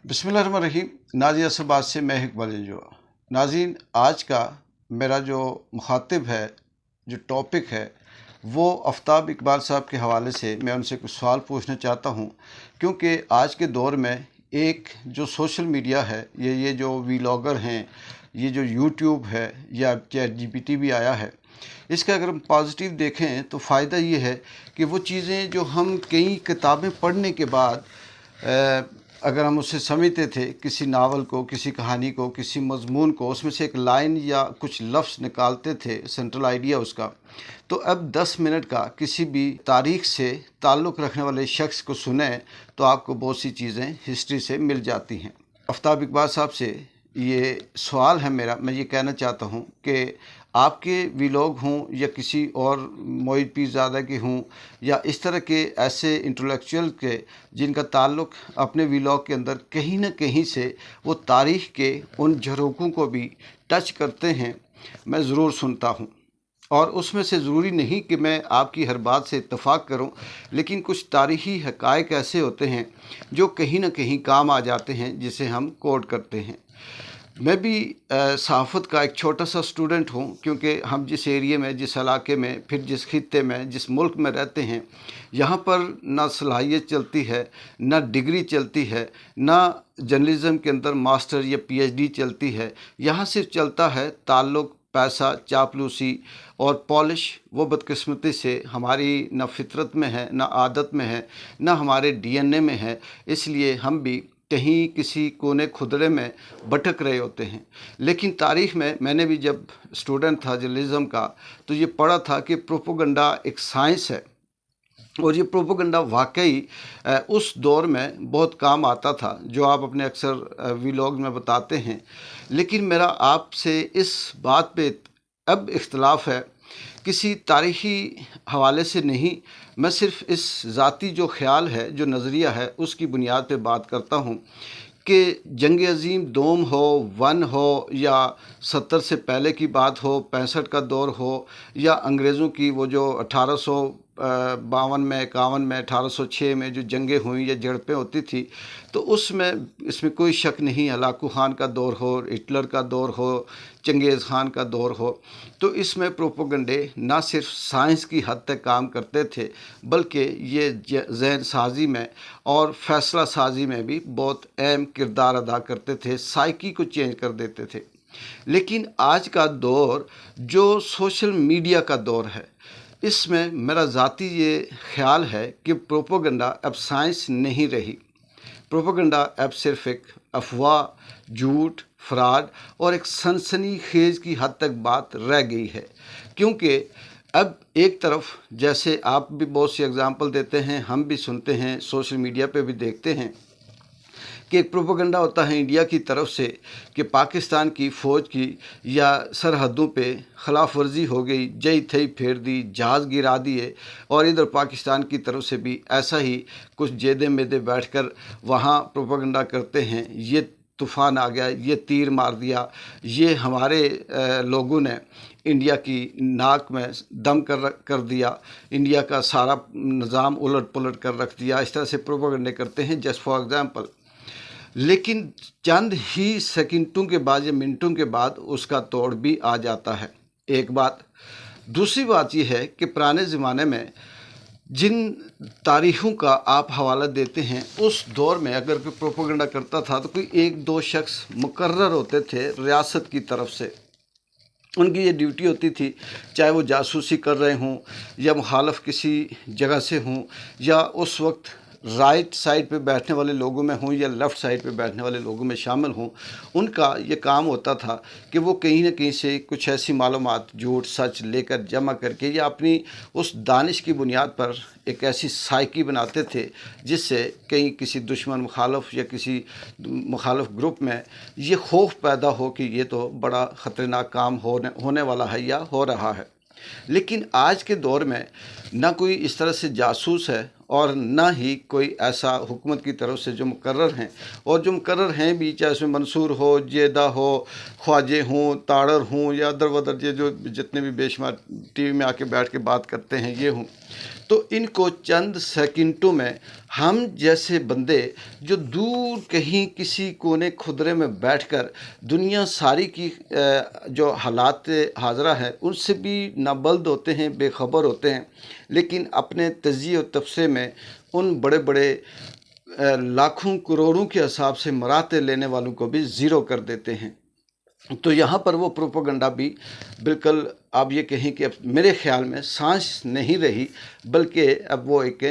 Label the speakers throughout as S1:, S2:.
S1: बिस्मिल्लाहिर्रहमानिर्रहीम। नाज़िर असबाद से मैं इकबाल जो नाज़रीन, आज का मेरा जो मुखातिब है, जो टॉपिक है, वो आफ्ताब इकबाल साहब के हवाले से मैं उनसे कुछ सवाल पूछना चाहता हूँ। क्योंकि आज के दौर में एक जो सोशल मीडिया है, ये जो वीलॉगर हैं, ये जो यूट्यूब है या चैट जीपीटी भी आया है, इसका अगर हम पॉजिटिव देखें तो फ़ायदा ये है कि वो चीज़ें जो हम कई किताबें पढ़ने के बाद अगर हम उससे समझते थे, किसी नावल को, किसी कहानी को, किसी मज़मून को, उसमें से एक लाइन या कुछ लफ्ज़ निकालते थे, सेंट्रल आइडिया उसका, तो अब 10 मिनट का किसी भी तारीख़ से ताल्लुक़ रखने वाले शख्स को सुने तो आपको बहुत सी चीज़ें हिस्ट्री से मिल जाती हैं। आफ्ताब इकबाल साहब से ये सवाल है मेरा, मैं ये कहना चाहता हूँ कि आपके वीलॉग हों या किसी और मोहित पीरज़ादा के हों या इस तरह के ऐसे इंटेलेक्चुअल के जिनका ताल्लुक़ अपने वीलॉग के अंदर कहीं ना कहीं से वो तारीख़ के उन झरोकों को भी टच करते हैं, मैं ज़रूर सुनता हूँ। और उसमें से ज़रूरी नहीं कि मैं आपकी हर बात से इत्तफ़ाक़ करूं, लेकिन कुछ तारीख़ी हक़ाइक़ ऐसे होते हैं जो कहीं ना कहीं काम आ जाते हैं, जिसे हम कोट करते हैं। मैं भी सहाफ़त का एक छोटा सा स्टूडेंट हूँ, क्योंकि हम जिस एरिए में, जिस इलाके में, फिर जिस खित्ते में, जिस मुल्क में रहते हैं, यहाँ पर ना सलाहियत चलती है, ना डिग्री चलती है, ना जर्नलिज़म के अंदर मास्टर या पीएचडी चलती है। यहाँ सिर्फ चलता है ताल्लुक़, पैसा, चापलूसी और पॉलिश। वो बदकिस्मती से हमारी ना फितरत में है, ना आदत में है, ना हमारे डीएनए में है। इसलिए हम भी कहीं किसी कोने खुदरे में भटक रहे होते हैं। लेकिन तारीख़ में मैंने भी जब स्टूडेंट था जर्नलिज़म का, तो ये पढ़ा था कि प्रोपोगंडा एक साइंस है और ये प्रोपोगंडा वाकई उस दौर में बहुत काम आता था, जो आप अपने अक्सर वीलॉग में बताते हैं। लेकिन मेरा आपसे इस बात पे अब इख्तलाफ है, किसी तारीख़ी हवाले से नहीं, मैं सिर्फ़ इस ज़ाती जो ख़्याल है, जो नज़रिया है, उसकी बुनियाद पे बात करता हूँ कि जंग अज़ीम दोम हो, वन हो, या 70 से पहले की बात हो, 65 का दौर हो, या अंग्रेज़ों की वो जो 1852 में, 51 में, 1806 में जो जंगें हुई या झड़पें होती थी, तो उसमें इसमें कोई शक नहीं, हलाकू खान का दौर हो, हिटलर का दौर हो, चंगेज़ खान का दौर हो, तो इसमें प्रोपोगंडे ना सिर्फ साइंस की हद तक काम करते थे, बल्कि ये ज़हन साजी में और फ़ैसला साजी में भी बहुत अहम किरदार अदा करते थे, साइकी को चेंज कर देते थे। लेकिन आज का दौर जो सोशल मीडिया का दौर है, इसमें मेरा ज़ाती ये ख़्याल है कि प्रोपोगंडा अब साइंस नहीं रही। प्रोपोगंडा अब सिर्फ एक अफवाह, झूठ, फ्रॉड और एक सनसनीखेज़ की हद तक बात रह गई है। क्योंकि अब एक तरफ, जैसे आप भी बहुत सी एग्जांपल देते हैं, हम भी सुनते हैं, सोशल मीडिया पे भी देखते हैं कि एक प्रोपोगंडा होता है इंडिया की तरफ से कि पाकिस्तान की फ़ौज की या सरहदों पे खिलाफ वर्जी हो गई, जई थई फेर दी, जहाज़ गिरा दिए, और इधर पाकिस्तान की तरफ से भी ऐसा ही कुछ जेदे मेदे बैठकर वहाँ प्रोपोगंडा करते हैं, ये तूफ़ान आ गया, ये तीर मार दिया, ये हमारे लोगों ने इंडिया की नाक में दम कर दिया, इंडिया का सारा निज़ाम उलट पुलट कर रख दिया। इस तरह से प्रोपोगंडे करते हैं, जस्ट फॉर एग्ज़ाम्पल। लेकिन चंद ही सेकंडों के बाद या मिनटों के बाद उसका तोड़ भी आ जाता है। एक बात। दूसरी बात यह है कि पुराने ज़माने में जिन तारीख़ों का आप हवाला देते हैं, उस दौर में अगर कोई प्रोपोगंडा करता था तो कोई एक दो शख्स मुकर्रर होते थे रियासत की तरफ से। उनकी ये ड्यूटी होती थी, चाहे वो जासूसी कर रहे हों या मुखालफ किसी जगह से हों, या उस वक्त राइट साइड पे बैठने वाले लोगों में हों या लेफ़्ट साइड पे बैठने वाले लोगों में शामिल हों, उनका ये काम होता था कि वो कहीं ना कहीं से कुछ ऐसी मालूमात, झूठ सच लेकर जमा करके या अपनी उस दानिश की बुनियाद पर एक ऐसी साइकी बनाते थे जिससे कहीं किसी दुश्मन मुखालफ या किसी मुखालफ ग्रुप में ये खौफ पैदा हो कि ये तो बड़ा ख़तरनाक काम होने वाला है या हो रहा है। लेकिन आज के दौर में ना कोई इस तरह से जासूस है और ना ही कोई ऐसा हुकूमत की तरफ से जो मुकर्रर हैं, और जो मुकर्रर हैं भी, चाहे उसमें मंसूर हो, जेदा हो, ख्वाजे हों, ताड़र हों, या अदर वदर ये जो जितने भी बेशुमार टीवी में आके बैठ के बात करते हैं ये हों, तो इनको चंद सेकंडों में हम जैसे बंदे जो दूर कहीं किसी कोने खुदरे में बैठकर दुनिया सारी की जो हालात हाजरा है उनसे भी नाबल्द होते हैं, बेखबर होते हैं, लेकिन अपने तजिए और तबसरे में उन बड़े बड़े लाखों करोड़ों के हिसाब से मराते लेने वालों को भी ज़ीरो कर देते हैं। तो यहाँ पर वो प्रोपेगेंडा भी बिल्कुल आप ये कहें कि अब मेरे ख़्याल में सांस नहीं रही, बल्कि अब वो एक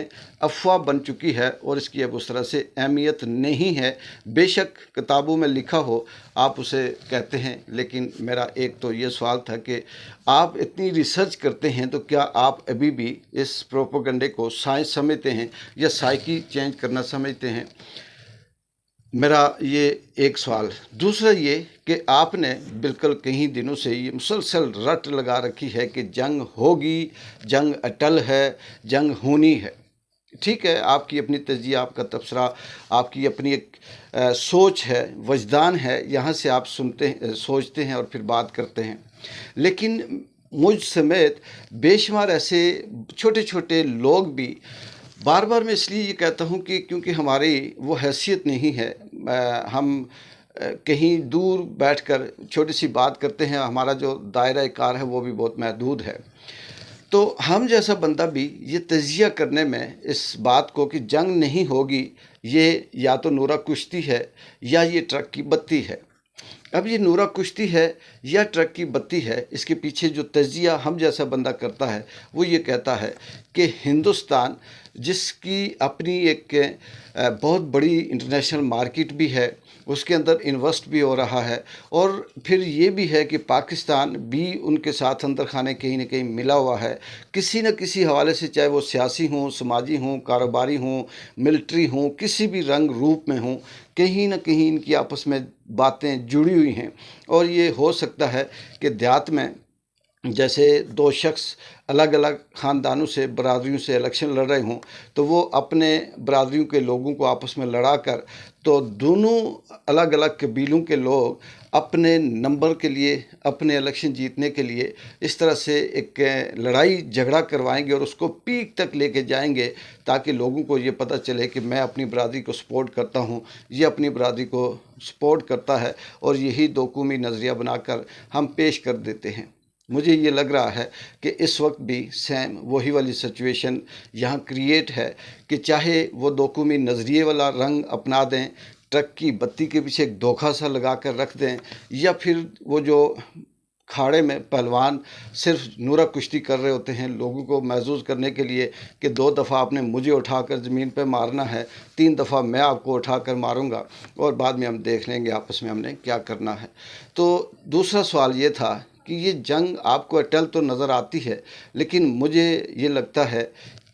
S1: अफवाह बन चुकी है और इसकी अब उस तरह से अहमियत नहीं है। बेशक किताबों में लिखा हो आप उसे कहते हैं, लेकिन मेरा एक तो ये सवाल था कि आप इतनी रिसर्च करते हैं तो क्या आप अभी भी इस प्रोपेगेंडे को साइंस समझते हैं या साइकी चेंज करना समझते हैं? मेरा ये एक सवाल। दूसरा ये कि आपने बिल्कुल कई दिनों से ये मुसलसल रट लगा रखी है कि जंग होगी, जंग अटल है, जंग होनी है। ठीक है, आपकी अपनी तजिया, आपका तबसरा, आपकी अपनी एक सोच है, वजदान है, यहाँ से आप सुनते हैं, सोचते हैं और फिर बात करते हैं। लेकिन मुझ समेत बेशुमार ऐसे छोटे छोटे लोग भी बार बार मैं इसलिए ये कहता हूँ कि क्योंकि हमारी वो हैसियत नहीं है, हम कहीं दूर बैठकर छोटी सी बात करते हैं, हमारा जो दायरा कार है वो भी बहुत महदूद है। तो हम जैसा बंदा भी ये तजिया करने में इस बात को कि जंग नहीं होगी, ये या तो नूरा कुश्ती है या ये ट्रक की बत्ती है। अब ये नूरा कुश्ती है या ट्रक की बत्ती है, इसके पीछे जो तजिया हम जैसा बंदा करता है वो ये कहता है कि हिंदुस्तान, जिसकी अपनी एक बहुत बड़ी इंटरनेशनल मार्केट भी है, उसके अंदर इन्वेस्ट भी हो रहा है, और फिर ये भी है कि पाकिस्तान भी उनके साथ अंदर खाने कहीं ना कहीं मिला हुआ है किसी न किसी हवाले से, चाहे वो सियासी हों, समाजी हों, कारोबारी हों, मिलिट्री हों, किसी भी रंग रूप में हों, कहीं ना कहीं इनकी आपस में बातें जुड़ी हुई हैं। और ये हो सकता है कि देहात में जैसे दो शख्स अलग अलग ख़ानदानों से, बरादरियों से इलेक्शन लड़ रहे हों, तो वो अपने बरादरियों के लोगों को आपस में लड़ा कर, तो दोनों अलग अलग कबीलों के लोग अपने नंबर के लिए, अपने इलेक्शन जीतने के लिए इस तरह से एक लड़ाई झगड़ा करवाएंगे और उसको पीक तक लेके जाएंगे, ताकि लोगों को ये पता चले कि मैं अपनी बरादरी को सपोर्ट करता हूँ, ये अपनी बरादरी को सपोर्ट करता है, और यही दो कौमी नज़रिया बनाकर हम पेश कर देते हैं। मुझे ये लग रहा है कि इस वक्त भी सेम वही वाली सिचुएशन यहाँ क्रिएट है कि चाहे वो दो कौमी नज़रिए वाला रंग अपना दें, ट्रक की बत्ती के पीछे एक धोखा सा लगा कर रख दें, या फिर वो जो खाड़े में पहलवान सिर्फ नूरा कुश्ती कर रहे होते हैं लोगों को महसूस करने के लिए कि 2 दफ़ा आपने मुझे उठाकर ज़मीन पे मारना है, 3 दफ़ा मैं आपको उठाकर मारूंगा, और बाद में हम देख लेंगे आपस में हमने क्या करना है। तो दूसरा सवाल ये था कि ये जंग आपको अटल तो नज़र आती है, लेकिन मुझे ये लगता है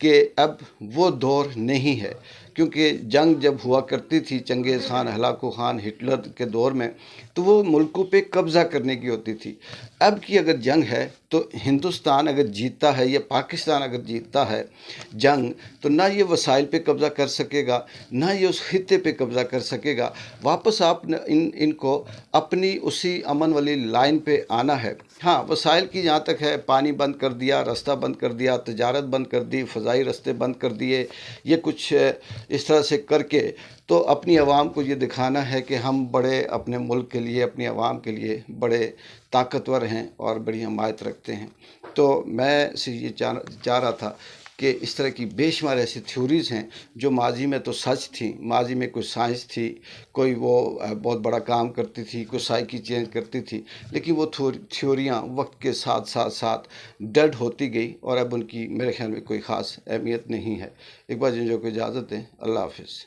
S1: कि अब वो दौर नहीं है, क्योंकि जंग जब हुआ करती थी चंगेज़ खान, हलाकू खान, हिटलर के दौर में, तो वो मुल्कों पे कब्ज़ा करने की होती थी। अब की अगर जंग है तो हिंदुस्तान अगर जीतता है या पाकिस्तान अगर जीतता है जंग, तो ना ये वसाइल पे कब्ज़ा कर सकेगा, ना ये उस खित्ते पे कब्ज़ा कर सकेगा। वापस आप इनको अपनी उसी अमन वाली लाइन पे आना है। हाँ, वसाइल की जहाँ तक है, पानी बंद कर दिया, रास्ता बंद कर दिया, तजारत बंद कर दी, फ़ज़ाई रास्ते बंद कर दिए, ये कुछ इस तरह से करके तो अपनी आवाम को ये दिखाना है कि हम बड़े अपने मुल्क के लिए, अपनी आवाम के लिए बड़े ताकतवर हैं और बड़ी हमायत रखते हैं। तो मैं से ये चाह रहा था कि इस तरह की बेशुमार ऐसी थ्योरीज़ हैं जो माजी में तो सच थी, माजी में कोई साइंस थी, कोई वो बहुत बड़ा काम करती थी, कोई साइकी चेंज करती थी, लेकिन वो थ्योरियाँ वक्त के साथ साथ साथ डेड होती गई और अब उनकी मेरे ख्याल में कोई ख़ास अहमियत नहीं है। एक बार जिन को इजाज़त दें, अल्लाह हाफ़िज़।